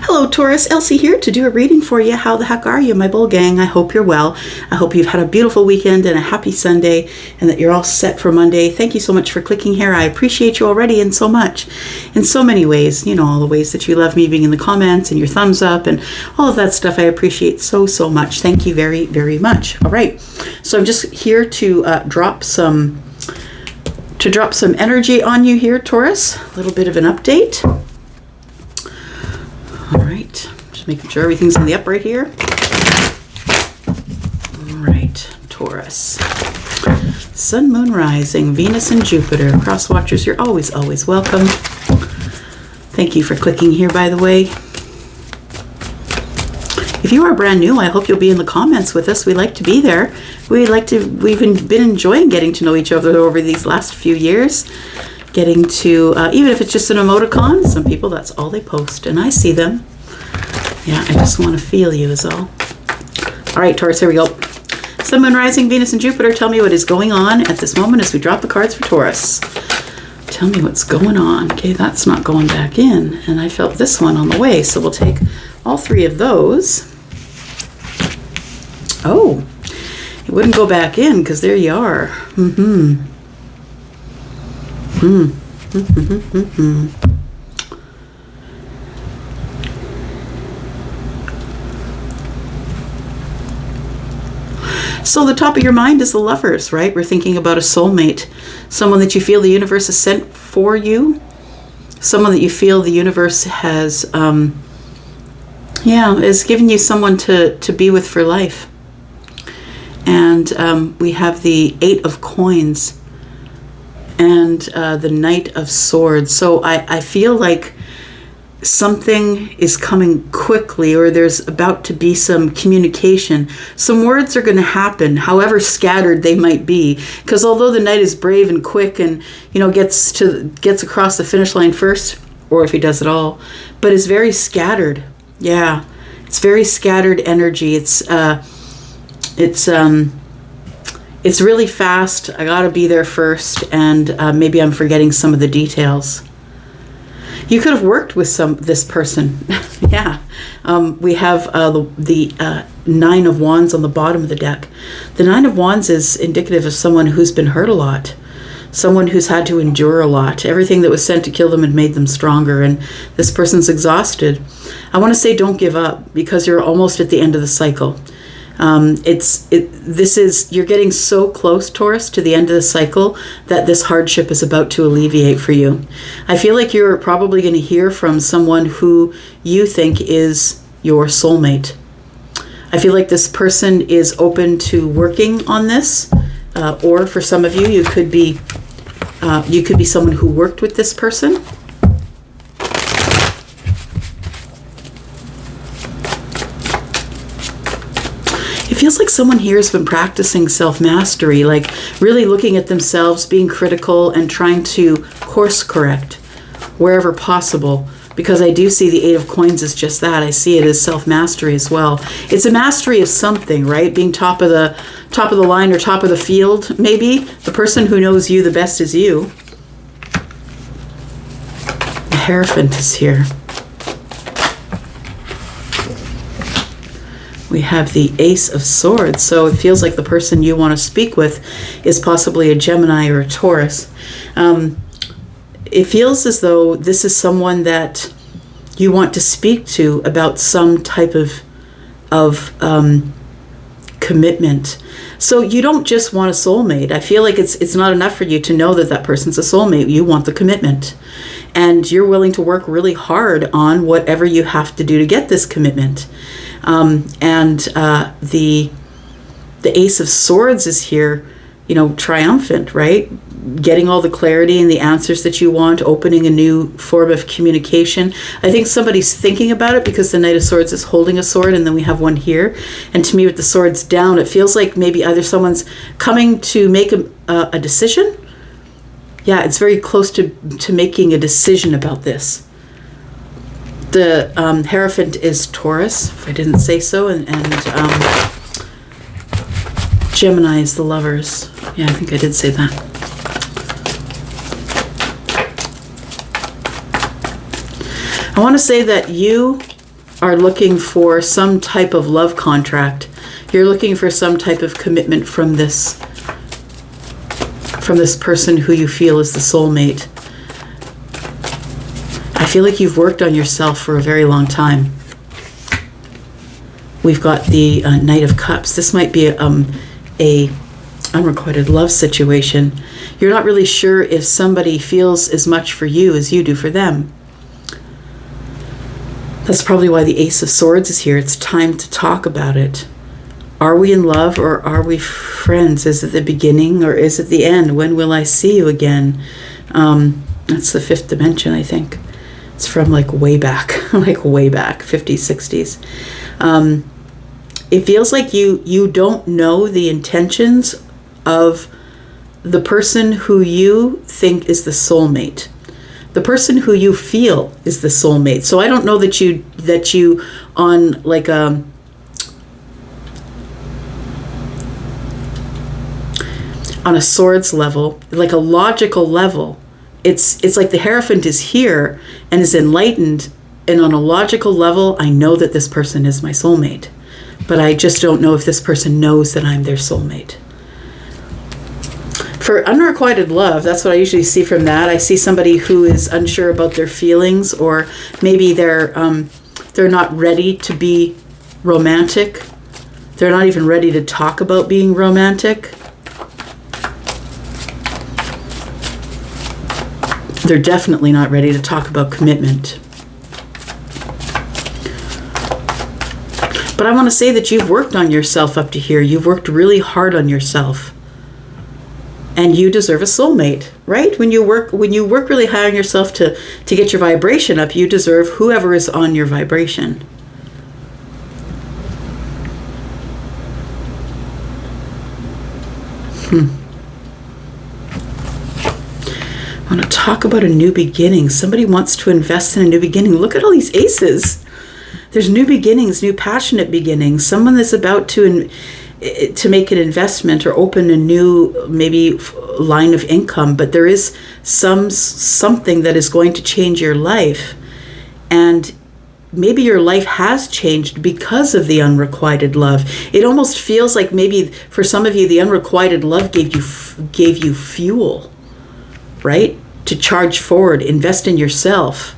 Hello Taurus, Elsie here to do a reading for you. How the heck are you, my bull gang? I hope you're well. I hope you've had a beautiful weekend and a happy Sunday and that you're all set for Monday. Thank you so much for clicking here. I appreciate you already in so much. In so many ways, you know, all the ways that you love me being in the comments and your thumbs up and all of that stuff I appreciate so much. Thank you very, very much. All right, so I'm just here to drop some energy on you here, Taurus. A little bit of an update. All right, just making sure everything's in the upright here. All right, Taurus. Sun, Moon, Rising, Venus, and Jupiter. Cross watchers, you're always welcome. Thank you for clicking here, by the way. If you are brand new, I hope you'll be in the comments with us. We like to be there. We've been enjoying getting to know each other over these last few years. Getting to, even if it's just an emoticon, some people, that's all they post, and I see them. Yeah, I just want to feel you is all. All right, Taurus, here we go. Sun, Moon, Rising, Venus, and Jupiter, tell me what is going on at this moment as we drop the cards for Taurus. Tell me what's going on. Okay, that's not going back in, and I felt this one on the way, so we'll take all three of those. Oh, it wouldn't go back in because there you are. So the top of your mind is the Lovers, right? We're thinking about a soulmate, someone that you feel the universe has sent for you, someone that you feel the universe has, has given you someone to be with for life. And we have the Eight of Coins and the Knight of Swords. So I feel like something is coming quickly, or there's about to be some communication. Some words are going to happen, however scattered they might be. Because although the Knight is brave and quick and, you know, gets across the finish line first, or if he does it all, but is very scattered. Yeah, it's very scattered energy. It's really fast. I gotta be there first, and maybe I'm forgetting some of the details. You could have worked with this person. Yeah. We have the Nine of Wands on the bottom of the deck. The Nine of Wands is indicative of someone who's been hurt a lot, someone who's had to endure a lot. Everything that was sent to kill them had made them stronger, and this person's exhausted. I want to say don't give up, because you're almost at the end of the cycle. You're getting so close, Taurus, to the end of the cycle that this hardship is about to alleviate for you. I feel like you're probably going to hear from someone who you think is your soulmate. I feel like this person is open to working on this, or for some of you, you could be someone who worked with this person. It feels like someone here has been practicing self-mastery, like really looking at themselves, being critical, and trying to course correct wherever possible. Because I do see the Eight of Coins as just that. I see it as self-mastery as well. It's a mastery of something, right? Being top of the line or top of the field, maybe. The person who knows you the best is you. The Hierophant is here. We have the Ace of Swords, so it feels like the person you want to speak with is possibly a Gemini or a Taurus. It feels as though this is someone that you want to speak to about some type of commitment. So you don't just want a soulmate. I feel like it's not enough for you to know that person's a soulmate. You want the commitment. And you're willing to work really hard on whatever you have to do to get this commitment. The Ace of Swords is here, you know, triumphant, right? Getting all the clarity and the answers that you want, opening a new form of communication. I think somebody's thinking about it because the Knight of Swords is holding a sword, and then we have one here. And to me, with the swords down, it feels like maybe either someone's coming to make a decision. Yeah, it's very close to making a decision about this. The Hierophant is Taurus, if I didn't say so, and Gemini is the Lovers. Yeah, I think I did say that. I want to say that you are looking for some type of love contract. You're looking for some type of commitment from this person who you feel is the soulmate. I feel like you've worked on yourself for a very long time. We've got the Knight of Cups. This might be a unrequited love situation. You're not really sure if somebody feels as much for you as you do for them. That's probably why the Ace of Swords is here. It's time to talk about it. Are we in love or are we friends? Is it the beginning or is it the end? When will I see you again? That's the fifth dimension, I think. It's from like way back, like way back, 50s, 60s. It feels like you don't know the intentions of the person who you think is the soulmate. The person who you feel is the soulmate. So I don't know that you on like on a swords level, like a logical level, it's like the Hierophant is here and is enlightened, and on a logical level, I know that this person is my soulmate. But I just don't know if this person knows that I'm their soulmate. For unrequited love, that's what I usually see from that. I see somebody who is unsure about their feelings, or maybe they're not ready to be romantic. They're not even ready to talk about being romantic. They're definitely not ready to talk about commitment. But I want to say that you've worked on yourself up to here. You've worked really hard on yourself. And you deserve a soulmate, right? When you work really high on yourself to get your vibration up, you deserve whoever is on your vibration. I want to talk about a new beginning. Somebody wants to invest in a new beginning. Look at all these aces. There's new beginnings, new passionate beginnings. Someone that's about to make an investment or open a new maybe line of income, but there is something that is going to change your life. And maybe your life has changed because of the unrequited love. It almost feels like maybe for some of you, the unrequited love gave you fuel, right? To charge forward, invest in yourself.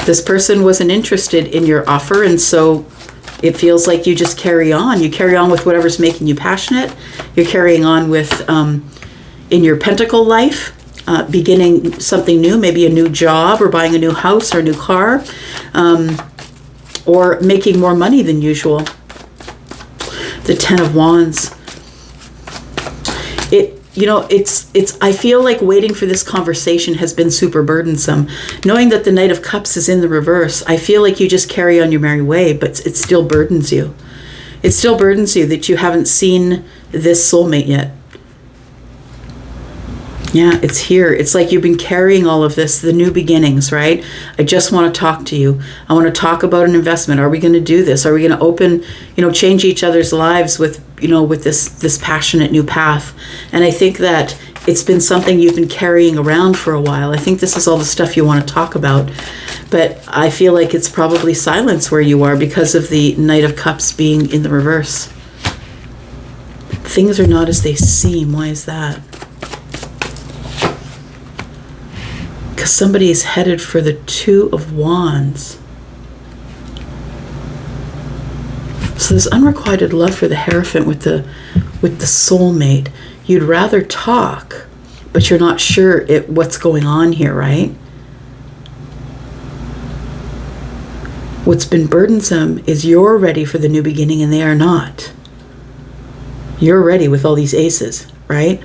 This person wasn't interested in your offer, and so it feels like you just carry on. You carry on with whatever's making you passionate. You're carrying on with, in your pentacle life, beginning something new, maybe a new job or buying a new house or a new car, or making more money than usual. The Ten of Wands. I feel like waiting for this conversation has been super burdensome. Knowing that the Knight of Cups is in the reverse, I feel like you just carry on your merry way, but it still burdens you. It still burdens you that you haven't seen this soulmate yet. Yeah, it's here. It's like you've been carrying all of this, the new beginnings, right? I just want to talk to you. I want to talk about an investment. Are we going to do this? Are we going to open, change each other's lives with this passionate new path? And I think that it's been something you've been carrying around for a while. I think this is all the stuff you want to talk about. But I feel like it's probably silence where you are because of the Knight of Cups being in the reverse. Things are not as they seem. Why is that? Because somebody is headed for the Two of Wands. So there's unrequited love for the Hierophant with the soulmate. You'd rather talk, but you're not sure what's going on here, right? What's been burdensome is you're ready for the new beginning and they are not. You're ready with all these aces, right?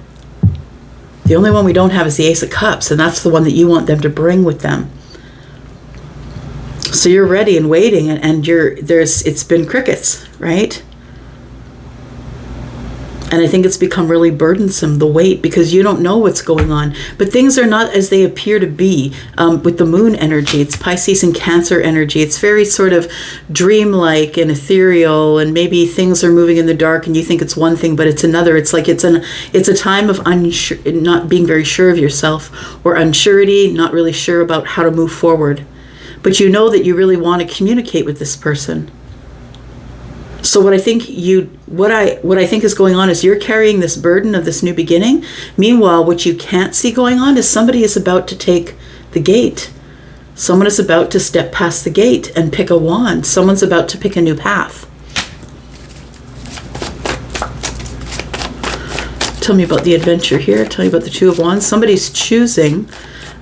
The only one we don't have is the Ace of Cups, and that's the one that you want them to bring with them. So you're ready and waiting, and it's been crickets, right? And I think it's become really burdensome, the weight, because you don't know what's going on. But things are not as they appear to be. With the moon energy, it's Pisces and Cancer energy. It's very sort of dreamlike and ethereal, and maybe things are moving in the dark and you think it's one thing, but it's another. It's like it's a time of not being very sure of yourself, or unsurety, not really sure about how to move forward. But you know that you really want to communicate with this person. So what I think is going on is you're carrying this burden of this new beginning. Meanwhile, what you can't see going on is somebody is about to take the gate. Someone is about to step past the gate and pick a wand. Someone's about to pick a new path. Tell me about the adventure here. Tell me about the Two of Wands. Somebody's choosing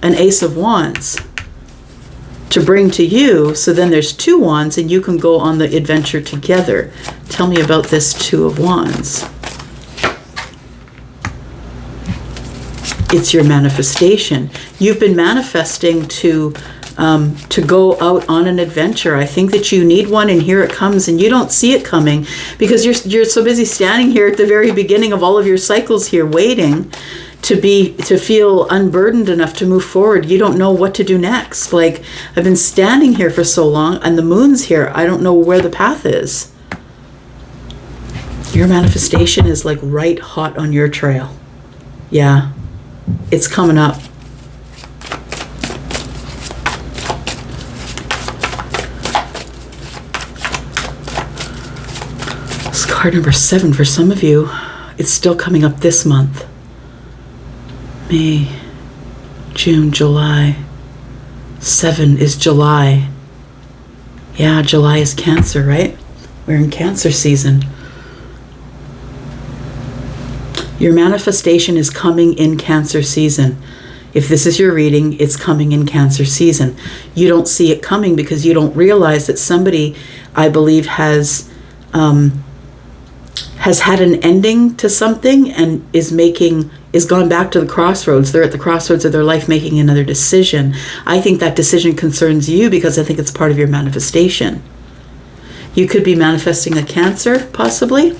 an Ace of Wands to bring to you, so then there's two wands and you can go on the adventure together. Tell me about this Two of Wands. It's your manifestation. You've been manifesting to go out on an adventure. I think that you need one, and here it comes, and you don't see it coming because you're so busy standing here at the very beginning of all of your cycles here, waiting to feel unburdened enough to move forward. You don't know what to do next. Like, I've been standing here for so long and the moon's here. I don't know where the path is. Your manifestation is like right hot on your trail. Yeah, it's coming up. It's card number 7 for some of you. It's still coming up this month. May, June, July. 7 is July. Yeah, July is Cancer, right? We're in Cancer season. Your manifestation is coming in Cancer season. If this is your reading, it's coming in Cancer season. You don't see it coming because you don't realize that somebody, I believe, has had an ending to something and is gone back to the crossroads. They're at the crossroads of their life making another decision. I think that decision concerns you because I think it's part of your manifestation. You could be manifesting a Cancer, possibly,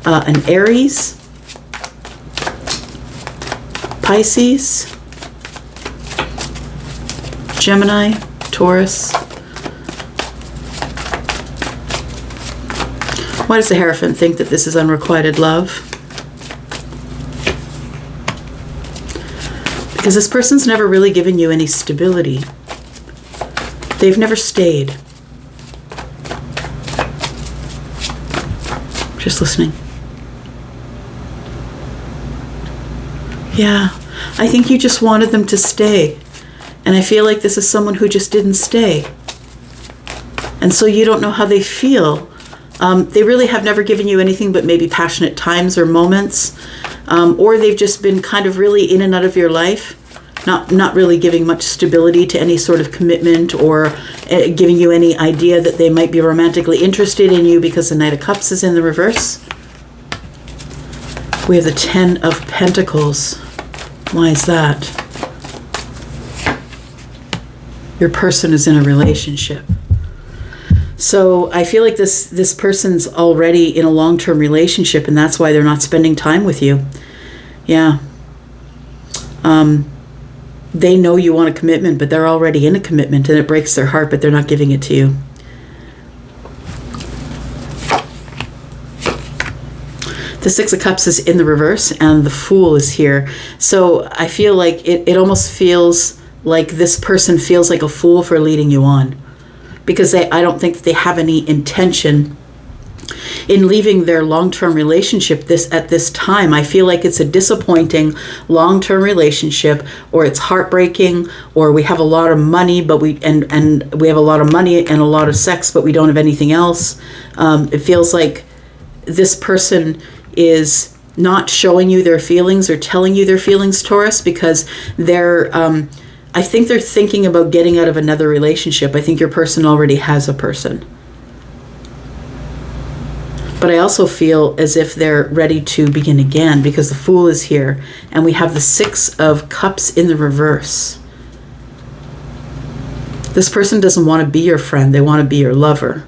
an Aries, Pisces, Gemini, Taurus. Why does the Hierophant think that this is unrequited love? Because this person's never really given you any stability. They've never stayed. Just listening. Yeah, I think you just wanted them to stay. And I feel like this is someone who just didn't stay. And so you don't know how they feel. They really have never given you anything but maybe passionate times or moments. Or they've just been kind of really in and out of your life, not really giving much stability to any sort of commitment, or giving you any idea that they might be romantically interested in you, because the Knight of Cups is in the reverse. We have the 10 of Pentacles. Why is that? Your person is in a relationship. So I feel like this person's already in a long-term relationship, and that's why they're not spending time with you. Yeah. They know you want a commitment, but they're already in a commitment, and it breaks their heart, but they're not giving it to you. The Six of Cups is in the reverse, and the Fool is here. So I feel like it almost feels like this person feels like a fool for leading you on, because I don't think that they have any intention in leaving their long-term relationship at this time. I feel like it's a disappointing long-term relationship, or it's heartbreaking, or we have a lot of money, but we have a lot of money and a lot of sex, but we don't have anything else. It feels like this person is not showing you their feelings or telling you their feelings, Taurus, because I think they're thinking about getting out of another relationship. I think your person already has a person. But I also feel as if they're ready to begin again, because the Fool is here, and we have the Six of Cups in the reverse. This person doesn't want to be your friend. They want to be your lover.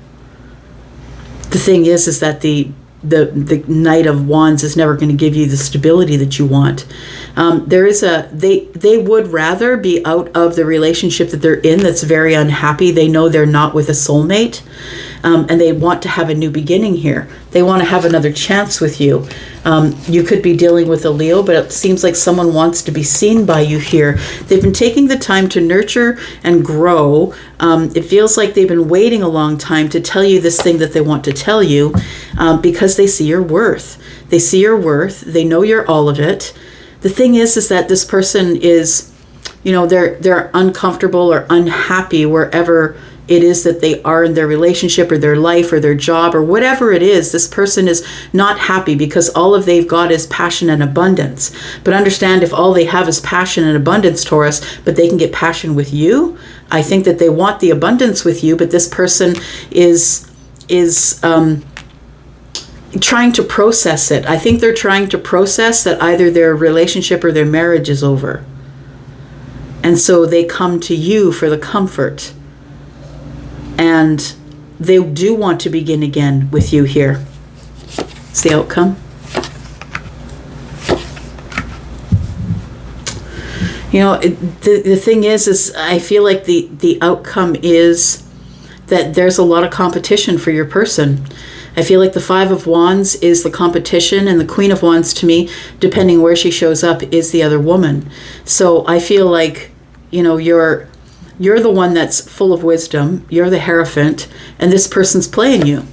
The thing is that the the Knight of Wands is never going to give you the stability that you want. They would rather be out of the relationship that they're in that's very unhappy. They know they're not with a soulmate, and they want to have a new beginning here. They want to have another chance with you. You could be dealing with a Leo, but it seems like someone wants to be seen by you here. They've been taking the time to nurture and grow. It feels like they've been waiting a long time to tell you this thing that they want to tell you, because they see your worth. They see your worth. They know you're all of it. The thing is that this person is, they're uncomfortable or unhappy wherever it is that they are in their relationship or their life or their job or whatever it is. This person is not happy because all of they've got is passion and abundance. But understand, if all they have is passion and abundance, Taurus, but they can get passion with you, I think that they want the abundance with you, but this person is trying to process it. I think they're trying to process that either their relationship or their marriage is over. And so they come to you for the comfort. And they do want to begin again with you here. It's the outcome. The thing is I feel like the outcome is that there's a lot of competition for your person. I feel like the Five of Wands is the competition, and the Queen of Wands, to me, depending where she shows up, is the other woman. So I feel like, you're the one that's full of wisdom, you're the Hierophant, and this person's playing you.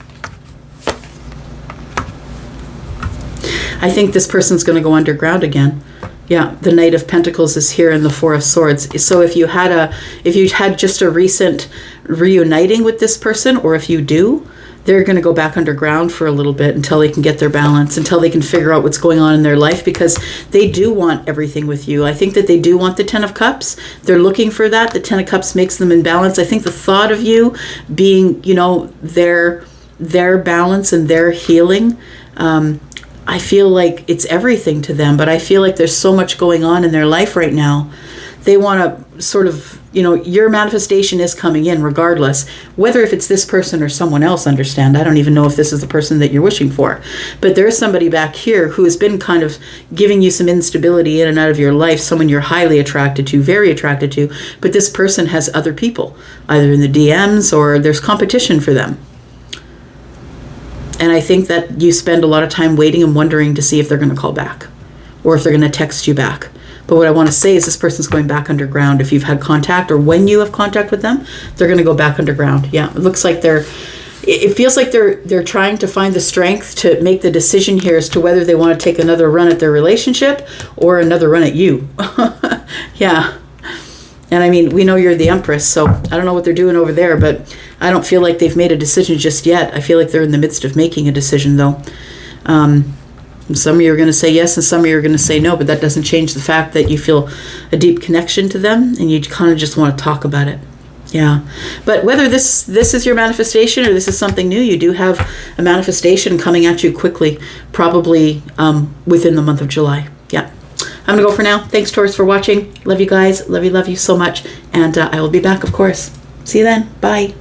I think this person's going to go underground again. Yeah, the Knight of Pentacles is here and the Four of Swords. So if you had just a recent reuniting with this person, or if you do, they're going to go back underground for a little bit until they can get their balance, until they can figure out what's going on in their life, because they do want everything with you. I think that they do want the Ten of Cups. They're looking for that. The Ten of Cups makes them in balance. I think the thought of you being, their balance and their healing, I feel like it's everything to them, but I feel like there's so much going on in their life right now. They want to sort of, your manifestation is coming in regardless, whether if it's this person or someone else, understand. I don't even know if this is the person that you're wishing for, but there's somebody back here who has been kind of giving you some instability in and out of your life, someone you're highly attracted to, very attracted to, but this person has other people, either in the DMs or there's competition for them. And I think that you spend a lot of time waiting and wondering to see if they're going to call back or if they're going to text you back. But what I want to say is this person's going back underground. If you've had contact or when you have contact with them, they're going to go back underground. Yeah, it looks like it feels like they're trying to find the strength to make the decision here as to whether they want to take another run at their relationship or another run at you. Yeah. And I mean, we know you're the Empress, so I don't know what they're doing over there, but I don't feel like they've made a decision just yet. I feel like they're in the midst of making a decision, though. Some of you are going to say yes and some of you are going to say no, but that doesn't change the fact that you feel a deep connection to them and you kind of just want to talk about it. Yeah. But whether this is your manifestation or this is something new, you do have a manifestation coming at you quickly, probably within the month of July. Yeah. I'm going to go for now. Thanks, Taurus, for watching. Love you guys. Love you so much. And I will be back, of course. See you then. Bye.